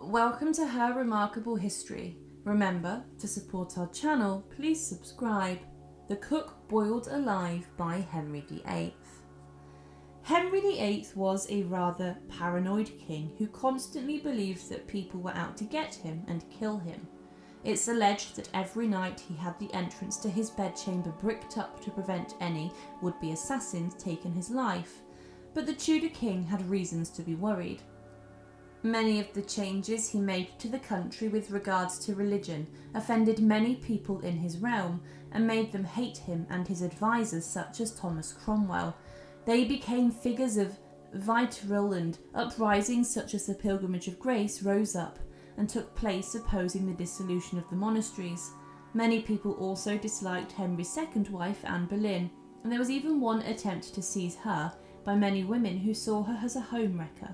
Welcome to Her Remarkable History. Remember, to support our channel, please subscribe. The Cook Boiled Alive by Henry VIII. Henry VIII was a rather paranoid king who constantly believed that people were out to get him and kill him. It's alleged that every night he had the entrance to his bedchamber bricked up to prevent any would-be assassins taking his life, but the Tudor King had reasons to be worried. Many of the changes he made to the country with regards to religion offended many people in his realm and made them hate him and his advisors such as Thomas Cromwell. They became figures of vitriol, and uprisings such as the Pilgrimage of Grace rose up and took place opposing the dissolution of the monasteries. Many people also disliked Henry's second wife, Anne Boleyn, and there was even one attempt to seize her by many women who saw her as a homewrecker.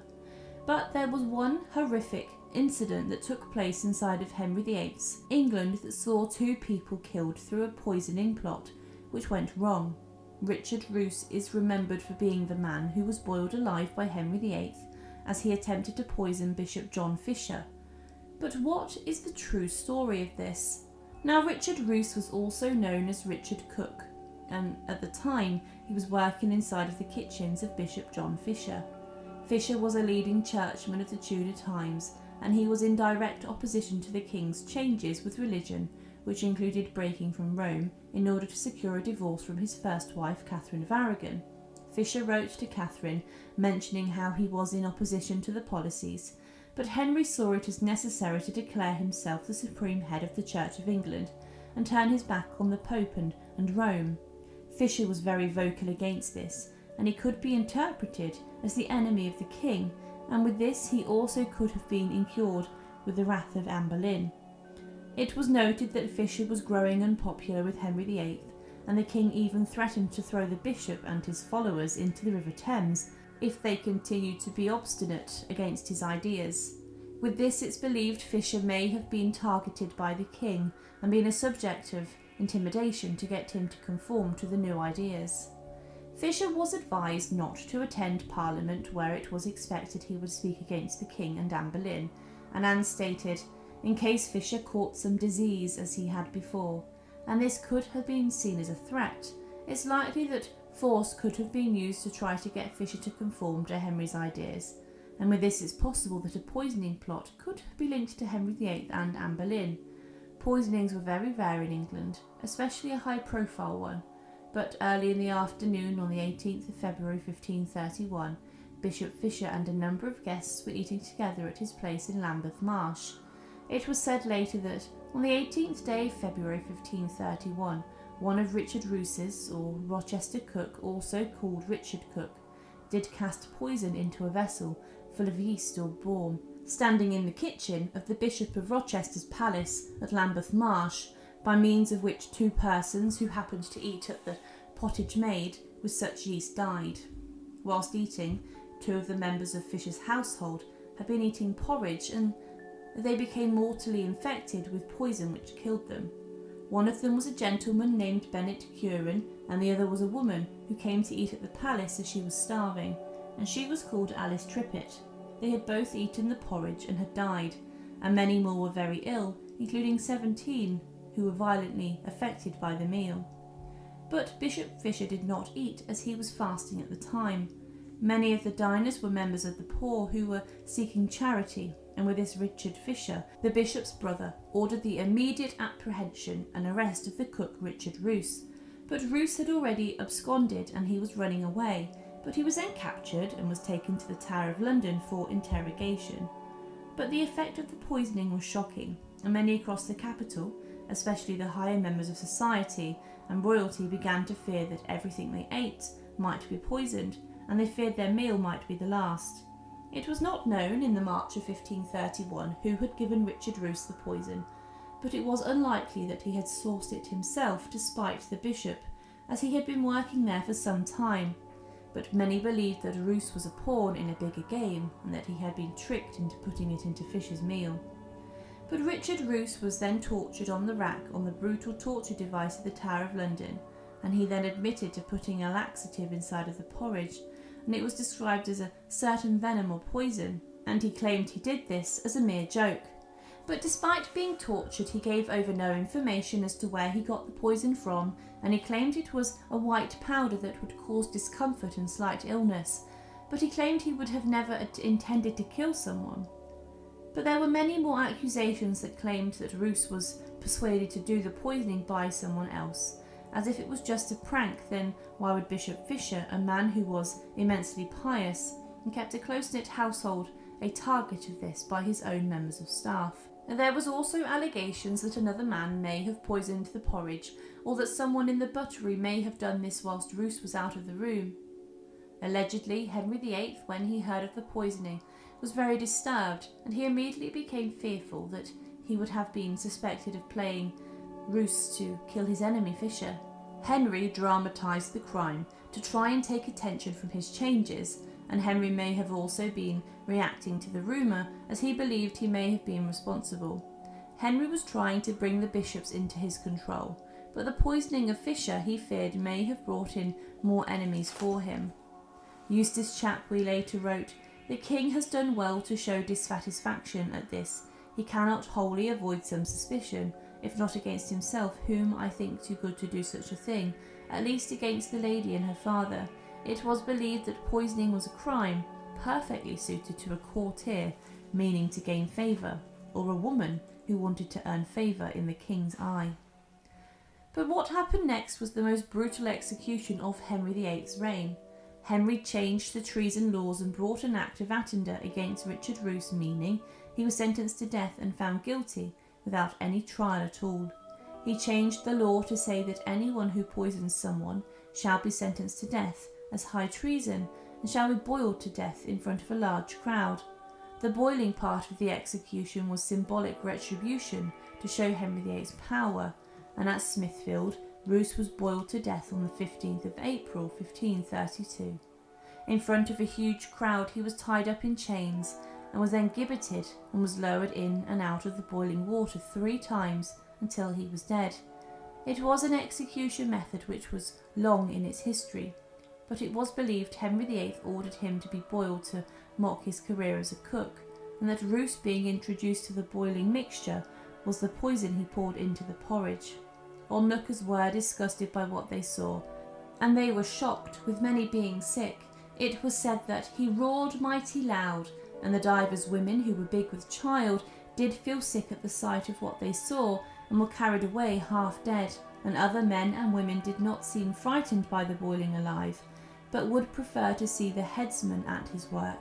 But there was one horrific incident that took place inside of Henry VIII's England that saw two people killed through a poisoning plot which went wrong. Richard Roose is remembered for being the man who was boiled alive by Henry VIII as he attempted to poison Bishop John Fisher. But what is the true story of this? Now, Richard Roose was also known as Richard Cook, and at the time he was working inside of the kitchens of Bishop John Fisher. Fisher was a leading churchman of the Tudor times, and he was in direct opposition to the king's changes with religion, which included breaking from Rome in order to secure a divorce from his first wife, Catherine of Aragon. Fisher wrote to Catherine, mentioning how he was in opposition to the policies, but Henry saw it as necessary to declare himself the supreme head of the Church of England and turn his back on the Pope and Rome. Fisher was very vocal against this, and he could be interpreted as the enemy of the king, and with this he also could have been incurred with the wrath of Anne Boleyn. It was noted that Fisher was growing unpopular with Henry VIII, and the king even threatened to throw the bishop and his followers into the River Thames if they continued to be obstinate against his ideas. With this, it's believed Fisher may have been targeted by the king and been a subject of intimidation to get him to conform to the new ideas. Fisher was advised not to attend Parliament, where it was expected he would speak against the king and Anne Boleyn, and Anne stated, in case Fisher caught some disease as he had before, and this could have been seen as a threat. It's likely that force could have been used to try to get Fisher to conform to Henry's ideas, and with this it's possible that a poisoning plot could be linked to Henry VIII and Anne Boleyn. Poisonings were very rare in England, especially a high-profile one. But early in the afternoon on the 18th of February 1531, Bishop Fisher and a number of guests were eating together at his place in Lambeth Marsh. It was said later that on the 18th day of February 1531, one of Richard Roose's, or Rochester Cook, also called Richard Cook, did cast poison into a vessel full of yeast or baum, standing in the kitchen of the Bishop of Rochester's palace at Lambeth Marsh, by means of which two persons who happened to eat at the pottage made with such yeast died. Whilst eating, two of the members of Fisher's household had been eating porridge, and they became mortally infected with poison which killed them. One of them was a gentleman named Bennet Curran, and the other was a woman who came to eat at the palace as she was starving, and she was called Alice Trippitt. They had both eaten the porridge and had died, and many more were very ill, including 17 who were violently affected by the meal. But Bishop Fisher did not eat, as he was fasting at the time. Many of the diners were members of the poor who were seeking charity, and with this Richard Fisher, the bishop's brother, ordered the immediate apprehension and arrest of the cook Richard Roose. But Roose had already absconded and he was running away, but he was then captured and was taken to the Tower of London for interrogation. But the effect of the poisoning was shocking, and many across the capital, especially the higher members of society and royalty, began to fear that everything they ate might be poisoned, and they feared their meal might be the last. It was not known in the March of 1531 who had given Richard Roose the poison, but it was unlikely that he had sourced it himself to spite the bishop, as he had been working there for some time. But many believed that Roose was a pawn in a bigger game, and that he had been tricked into putting it into Fisher's meal. But Richard Roose was then tortured on the rack on the brutal torture device at the Tower of London, and he then admitted to putting a laxative inside of the porridge, and it was described as a certain venom or poison, and he claimed he did this as a mere joke. But despite being tortured, he gave over no information as to where he got the poison from, and he claimed it was a white powder that would cause discomfort and slight illness, but he claimed he would have never intended to kill someone. But there were many more accusations that claimed that Roose was persuaded to do the poisoning by someone else. As if it was just a prank, then why would Bishop Fisher, a man who was immensely pious and kept a close-knit household, a target of this by his own members of staff? And there was also allegations that another man may have poisoned the porridge, or that someone in the buttery may have done this whilst Roose was out of the room. Allegedly, Henry VIII, when he heard of the poisoning, was very disturbed, and he immediately became fearful that he would have been suspected of playing Roose to kill his enemy Fisher. Henry dramatised the crime to try and take attention from his changes, and Henry may have also been reacting to the rumour, as he believed he may have been responsible. Henry was trying to bring the bishops into his control, but the poisoning of Fisher, he feared, may have brought in more enemies for him. Eustace Chapuis later wrote, "The king has done well to show dissatisfaction at this. He cannot wholly avoid some suspicion, if not against himself, whom I think too good to do such a thing, at least against the lady and her father. It was believed that poisoning was a crime, perfectly suited to a courtier, meaning to gain favour, or a woman who wanted to earn favour in the king's eye." But what happened next was the most brutal execution of Henry VIII's reign. Henry changed the treason laws and brought an act of attainder against Richard Roose, meaning he was sentenced to death and found guilty without any trial at all. He changed the law to say that anyone who poisons someone shall be sentenced to death as high treason and shall be boiled to death in front of a large crowd. The boiling part of the execution was symbolic retribution to show Henry VIII's power, and at Smithfield, Roose was boiled to death on the 15th of April 1532. In front of a huge crowd he was tied up in chains and was then gibbeted and was lowered in and out of the boiling water 3 times until he was dead. It was an execution method which was long in its history, but it was believed Henry VIII ordered him to be boiled to mock his career as a cook, and that Roose being introduced to the boiling mixture was the poison he poured into the porridge. Onlookers were disgusted by what they saw, and they were shocked, with many being sick. It was said that he roared mighty loud, and the divers women who were big with child did feel sick at the sight of what they saw, and were carried away half dead, and other men and women did not seem frightened by the boiling alive, but would prefer to see the headsman at his work.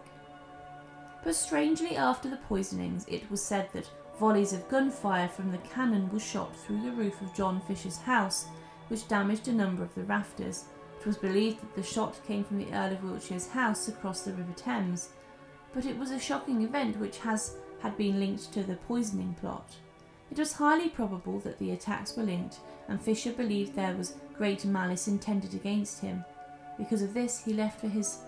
But strangely, after the poisonings, it was said that volleys of gunfire from the cannon was shot through the roof of John Fisher's house, which damaged a number of the rafters. It was believed that the shot came from the Earl of Wiltshire's house across the River Thames, but it was a shocking event which had been linked to the poisoning plot. It was highly probable that the attacks were linked, and Fisher believed there was great malice intended against him. Because of this, he left for his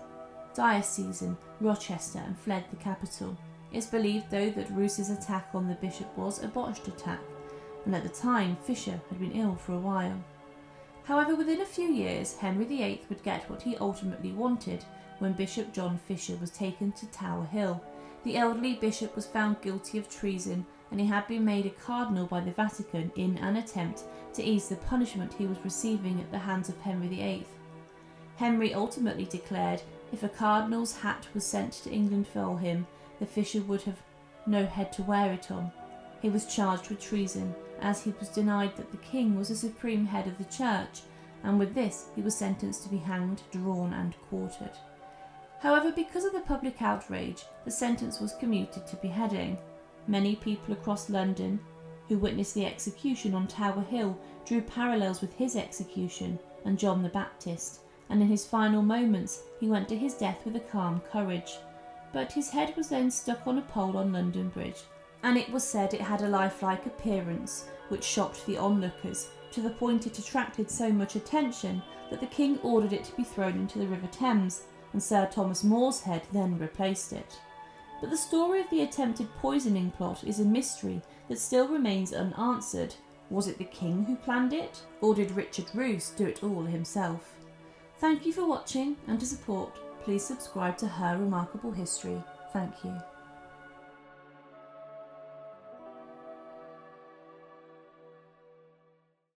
diocese in Rochester and fled the capital. It's believed, though, that Roose's attack on the bishop was a botched attack, and at the time Fisher had been ill for a while. However, within a few years, Henry VIII would get what he ultimately wanted when Bishop John Fisher was taken to Tower Hill. The elderly bishop was found guilty of treason, and he had been made a cardinal by the Vatican in an attempt to ease the punishment he was receiving at the hands of Henry VIII. Henry ultimately declared if a cardinal's hat was sent to England for him, the Fisher would have no head to wear it on. He was charged with treason, as he was denied that the king was the supreme head of the church, and with this he was sentenced to be hanged, drawn and quartered. However, because of the public outrage, the sentence was commuted to beheading. Many people across London who witnessed the execution on Tower Hill drew parallels with his execution and John the Baptist, and in his final moments he went to his death with a calm courage. But his head was then stuck on a pole on London Bridge, and it was said it had a lifelike appearance which shocked the onlookers, to the point it attracted so much attention that the king ordered it to be thrown into the River Thames, and Sir Thomas More's head then replaced it. But the story of the attempted poisoning plot is a mystery that still remains unanswered. Was it the king who planned it, or did Richard Roose do it all himself? Thank you for watching, and to support, please subscribe to Her Remarkable History. Thank you.